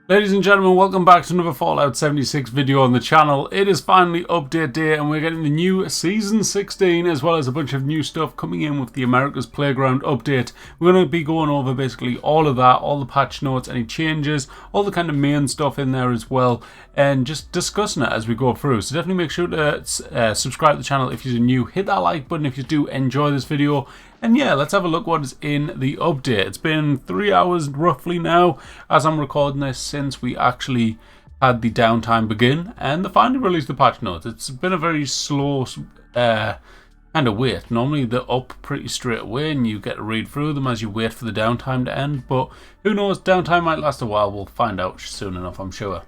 Ladies and gentlemen, welcome back to another Fallout 76 video on the channel. It is finally update day and we're getting the new Season 16 as well as a bunch of new stuff coming in with the America's Playground update. We're going to be going over basically all of that, all the patch notes, any changes, all the kind of main stuff in there as well, and just discussing it as we go through. So definitely make sure to subscribe to the channel if you're new, hit that like button if you do enjoy this video. And yeah, let's have a look what is in the update. It's been 3 hours roughly now as I'm recording this since we actually had the downtime begin, and they finally released the patch notes. It's been a very slow kind of wait. Normally they're up pretty straight away and you get to read through them as you wait for the downtime to end, but who knows, downtime might last a while. We'll find out soon enough, I'm sure.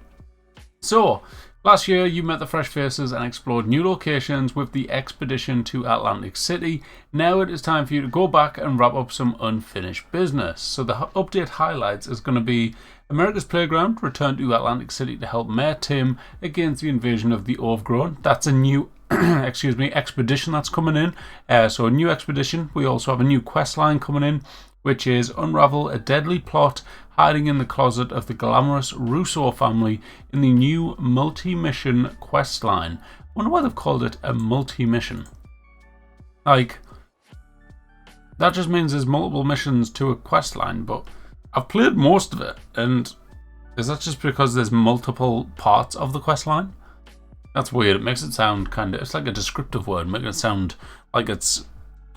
So, last year you met the fresh faces and explored new locations with the expedition to Atlantic City. Now it is time for you to go back and wrap up some unfinished business. So the update highlights is going to be America's Playground returned to Atlantic City to help Mayor Tim against the invasion of the Overgrown. That's a new expedition that's coming in. So a new expedition. We also have a new quest line coming in, which is unravel a deadly plot hiding in the closet of the glamorous Russo family in the new multi-mission quest line. I wonder why they've called it a multi-mission. Like, that just means there's multiple missions to a quest line, but I've played most of it, and is that just because there's multiple parts of the quest line? That's weird. It makes it sound kind of, it's like a descriptive word, making it sound like it's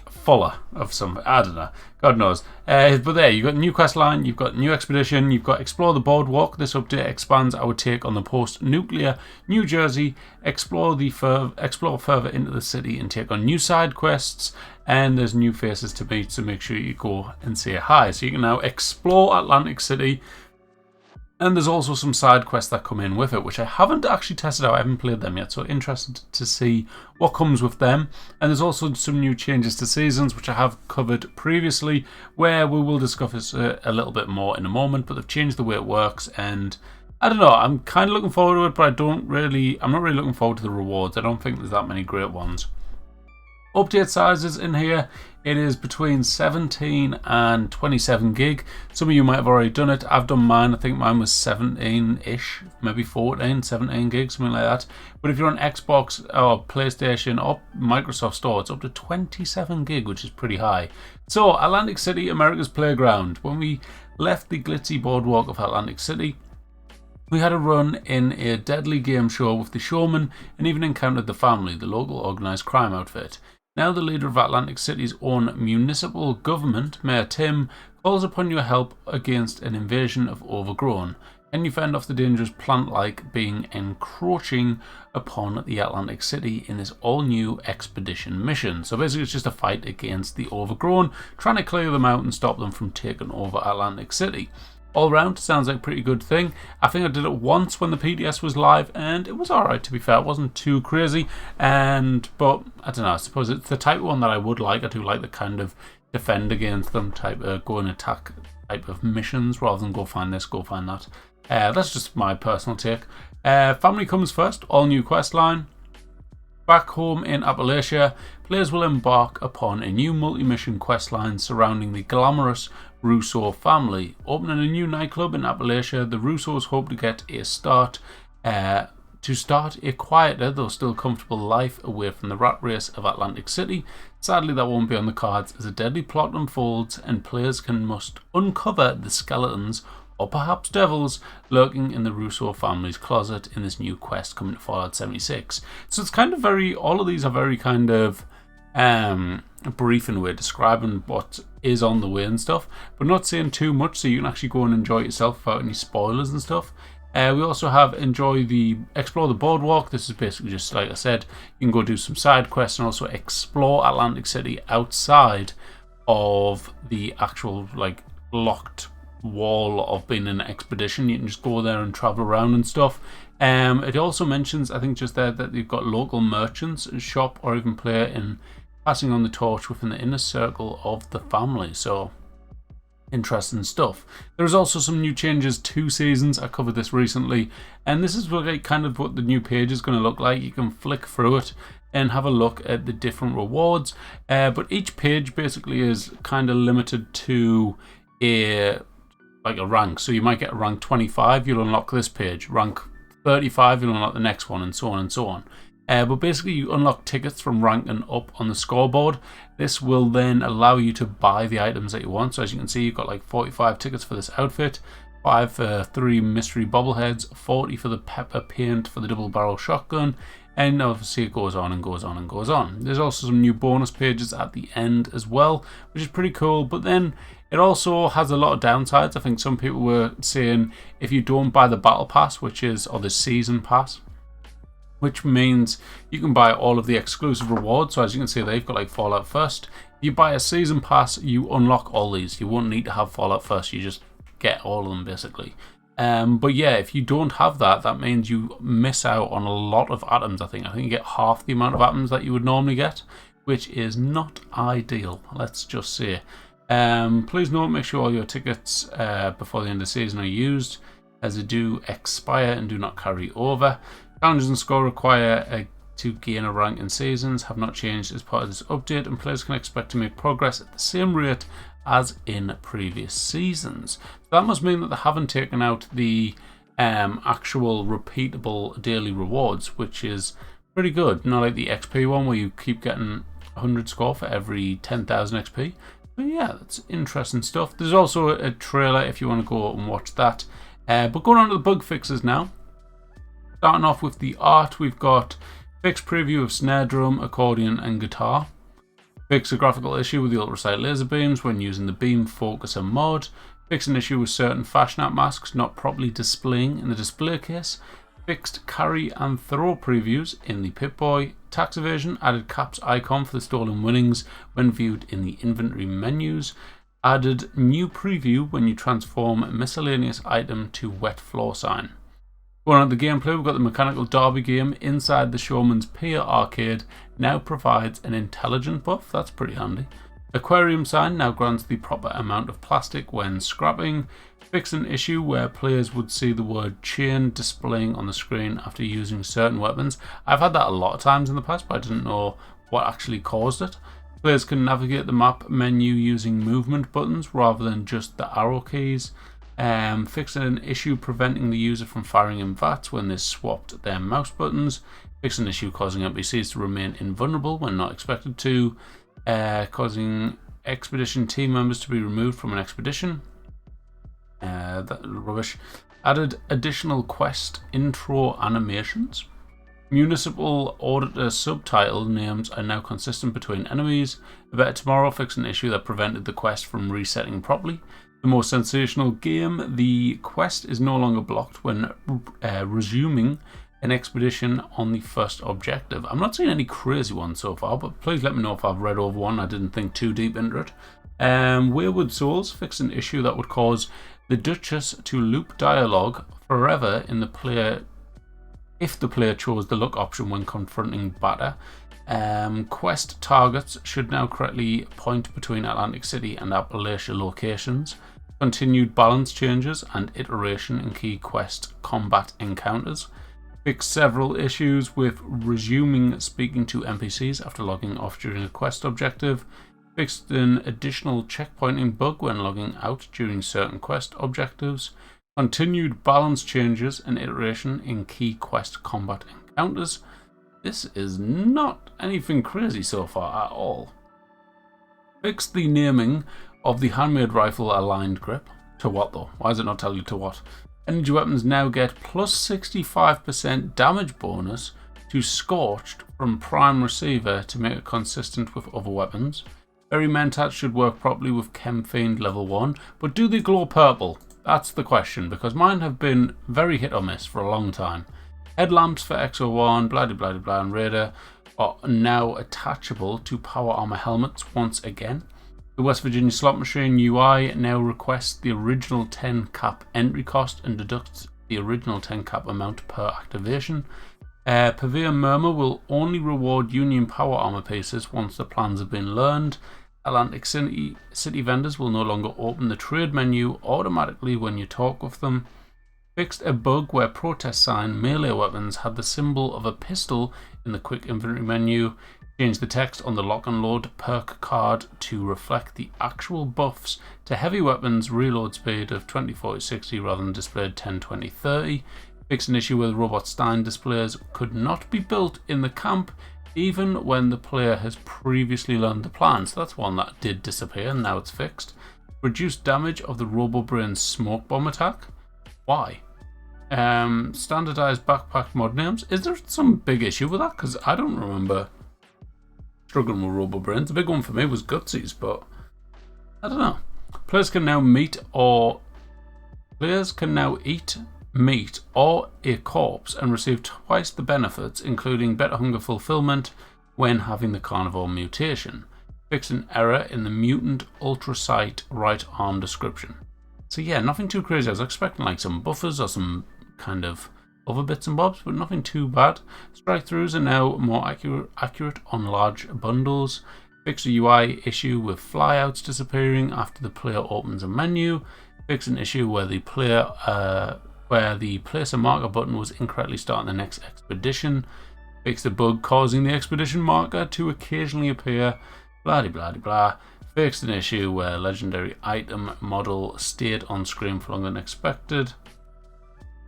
fuller of some, I don't know, God knows. But there, you've got new quest line, you've got new expedition, you've got explore the boardwalk. This update expands our take on the post-nuclear New Jersey, explore further into the city and take on new side quests, and there's new faces to meet, so make sure you go and say hi. So you can now explore Atlantic City. And there's also some side quests that come in with it, which I haven't actually tested out. I haven't played them yet, so interested to see what comes with them. And there's also some new changes to seasons, which I have covered previously, where we will discuss a little bit more in a moment. But they've changed the way it works, and I don't know. I'm kind of looking forward to it, but I'm not really looking forward to the rewards. I don't think there's that many great ones. Update sizes in here, it is between 17 and 27 gig. Some of you might have already done it. I've done mine. I think mine was 17-ish, maybe 14, 17 gigs, something like that. But if you're on Xbox or PlayStation or Microsoft Store, it's up to 27 gig, which is pretty high. So, Atlantic City, America's Playground. When we left the glitzy boardwalk of Atlantic City, we had a run in a deadly game show with the showman and even encountered the family, the local organised crime outfit. Now the leader of Atlantic City's own municipal government, Mayor Tim, calls upon your help against an invasion of Overgrown. Can you fend off the dangerous plant-like being encroaching upon the Atlantic City in this all-new expedition mission? So basically it's just a fight against the Overgrown, trying to clear them out and stop them from taking over Atlantic City. All round, sounds like a pretty good thing. I think I did it once when the PDS was live, and it was alright, to be fair. It wasn't too crazy, but I don't know, I suppose it's the type of one that I would like. I do like the kind of defend against them type of go and attack type of missions, rather than go find this, go find that. That's just my personal take. Family comes first, all new quest line. Back home in Appalachia, players will embark upon a new multi-mission questline surrounding the glamorous Russo family. Opening a new nightclub in Appalachia, the Russos hope to get a start a quieter though still comfortable life away from the rat race of Atlantic City. Sadly, that won't be on the cards as a deadly plot unfolds and players must uncover the skeletons or perhaps devils lurking in the Russo family's closet in this new quest coming to Fallout 76. So it's kind of all of these are very kind of brief in a way, describing what is on the way and stuff, but not saying too much so you can actually go and enjoy it yourself without any spoilers and stuff. We also have explore the boardwalk. This is basically just, like I said, you can go do some side quests and also explore Atlantic City outside of the actual like locked wall of being in an expedition. You can just go there and travel around and stuff. It also mentions, I think just there, that you've got local merchants shop or even play in passing on the torch within the inner circle of the family. So interesting stuff. There's also some new changes to seasons. I covered this recently, and this is kind of what the new page is going to look like. You can flick through it and have a look at the different rewards, but each page basically is kind of limited to a like a rank. So you might get a rank 25, you'll unlock this page. Rank 35, you'll unlock the next one, and so on and so on. But basically, you unlock tickets from rank and up on the scoreboard. This will then allow you to buy the items that you want. So as you can see, you've got like 45 tickets for this outfit, 5 for 3 mystery bobbleheads, 40 for the pepper paint for the double barrel shotgun, and obviously it goes on and goes on and goes on. There's also some new bonus pages at the end as well, which is pretty cool. But then it also has a lot of downsides. I think some people were saying if you don't buy the battle pass, or the season pass, which means you can buy all of the exclusive rewards. So as you can see, they've got like Fallout First. If you buy a season pass, you unlock all these. You won't need to have Fallout First. You just get all of them basically. But yeah, if you don't have that, that means you miss out on a lot of atoms. I think you get half the amount of atoms that you would normally get, which is not ideal, let's just say. Please note, make sure all your tickets before the end of the season are used, as they do expire and do not carry over. Challenges and score require to gain a rank in seasons have not changed as part of this update, and players can expect to make progress at the same rate as in previous seasons. So that must mean that they haven't taken out the actual repeatable daily rewards, which is pretty good. Not like the XP one where you keep getting 100 score for every 10,000 XP. But yeah, that's interesting stuff. There's also a trailer if you want to go and watch that. But going on to the bug fixes now. Starting off with the art, we've got fixed preview of snare drum, accordion and guitar. Fix a graphical issue with the ultrasight laser beams when using the beam focuser mod. Fix an issue with certain fashion masks not properly displaying in the display case. Fixed carry and throw previews in the Pip-Boy. Tax evasion, added caps icon for the stolen winnings when viewed in the inventory menus. Added new preview when you transform miscellaneous item to wet floor sign. Going on to the gameplay, we've got the mechanical derby game inside the Showman's Pier arcade now provides an intelligent buff. That's pretty handy. Aquarium sign now grants the proper amount of plastic when scrapping. Fix an issue where players would see the word chain displaying on the screen after using certain weapons. I've had that a lot of times in the past, but I didn't know what actually caused it. Players can navigate the map menu using movement buttons rather than just the arrow keys. Fixing an issue preventing the user from firing in VATS when they swapped their mouse buttons. Fixing an issue causing NPCs to remain invulnerable when not expected to. Causing expedition team members to be removed from an expedition. That rubbish. Added additional quest intro animations. Municipal auditor subtitle names are now consistent between enemies. A Better Tomorrow fixed an issue that prevented the quest from resetting properly. The most sensational game, the quest is no longer blocked when resuming an expedition on the first objective. I'm not seeing any crazy ones so far, but please let me know if I've read over one. I didn't think too deep into it. Wayward Souls fixed an issue that would cause the Duchess to loop dialogue forever in the player if the player chose the look option when confronting Batter. Quest targets should now correctly point between Atlantic City and Appalachia locations. Continued balance changes and iteration in key quest combat encounters. Fix several issues with resuming speaking to NPCs after logging off during a quest objective. Fixed an additional checkpointing bug when logging out during certain quest objectives. Continued balance changes and iteration in key quest combat encounters. This is not anything crazy so far at all. Fixed the naming of the handmade rifle aligned grip. To what though? Why does it not tell you to what? Energy weapons now get plus 65% damage bonus to Scorched from Prime Receiver to make it consistent with other weapons. Berry Mentats should work properly with Chem Fiend level 1, but do they glow purple? That's the question, because mine have been very hit or miss for a long time. Headlamps for XO1, blah blah blah blah, and Raider are now attachable to power armor helmets once again. The West Virginia slot machine UI now requests the original 10 cap entry cost and deducts the original 10 cap amount per activation. Purveyor Murmur will only reward Union power armor pieces once the plans have been learned. Atlantic City vendors will no longer open the trade menu automatically when you talk with them. Fixed a bug where protest sign melee weapons had the symbol of a pistol in the quick inventory menu. Change the text on the lock and load perk card to reflect the actual buffs to heavy weapons reload speed of 20, 40, 60 rather than displayed 10, 20, 30. Fix an issue where the robot Stein displays could not be built in the camp even when the player has previously learned the plan. So that's one that did disappear and now it's fixed. Reduce damage of the RoboBrain's smoke bomb attack. Why? Standardized backpack mod names. Is there some big issue with that? Because I don't remember struggling with RoboBrains. The big one for me was Gutsies, but I don't know. Players can now eat meat or a corpse and receive twice the benefits, including better hunger fulfillment when having the carnivore mutation. Fix an error in the mutant ultrasight right arm description. So yeah, nothing too crazy. I was expecting like some buffers or some kind of other bits and bobs, but nothing too bad. Strike-throughs are now more accurate on large bundles. Fix a UI issue with flyouts disappearing after the player opens a menu. Fix an issue where the place a marker button was incorrectly starting the next expedition. Fix the bug causing the expedition marker to occasionally appear. Blah blah blah. Fixed an issue where legendary item model stayed on screen for longer than expected.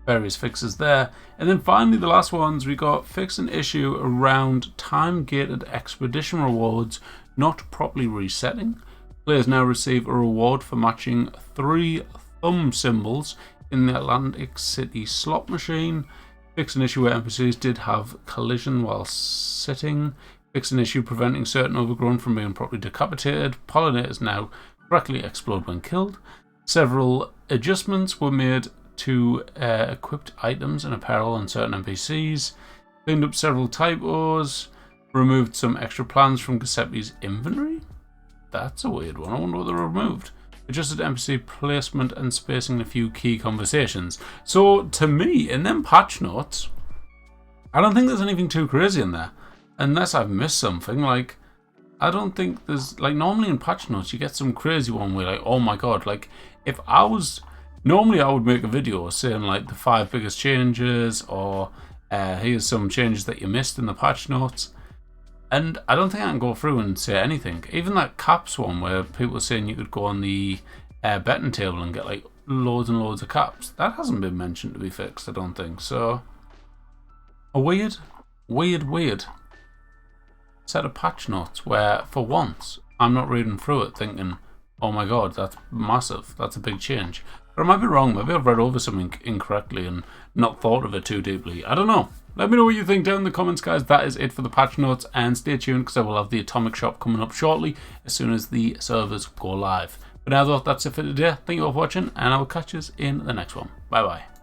Various fixes there. And then finally the last ones, we got fix an issue around time-gated expedition rewards not properly resetting. Players now receive a reward for matching 3 thumb symbols in the Atlantic City slot machine. Fix an issue where NPCs did have collision while sitting. Fix an issue preventing certain overgrown from being properly decapitated. Pollinators now correctly explode when killed. Several adjustments were made to equipped items and apparel on certain NPCs. Cleaned up several typos. Removed some extra plans from Giuseppe's inventory. That's a weird one. I wonder what they removed. Adjusted NPC placement and spacing in a few key conversations. So to me, in them patch notes, I don't think there's anything too crazy in there. Unless I've missed something. Like, I don't think there's, like, normally in patch notes you get some crazy one where like, oh my god, like if I was, normally I would make a video saying like the 5 biggest changes, or here's some changes that you missed in the patch notes. And I don't think I can go through and say anything. Even that caps one where people are saying you could go on the betting table and get like loads and loads of caps. That hasn't been mentioned to be fixed, I don't think. So, a weird set of patch notes where for once I'm not reading through it thinking, oh my god, that's massive, that's a big change. But I might be wrong, maybe I've read over something incorrectly and not thought of it too deeply. I don't know. Let me know what you think down in the comments, guys. That is it for the patch notes, and stay tuned because I will have the Atomic Shop coming up shortly as soon as the servers go live. But now though, that's it for today. Thank you all for watching, and I will catch you in the next one. Bye bye.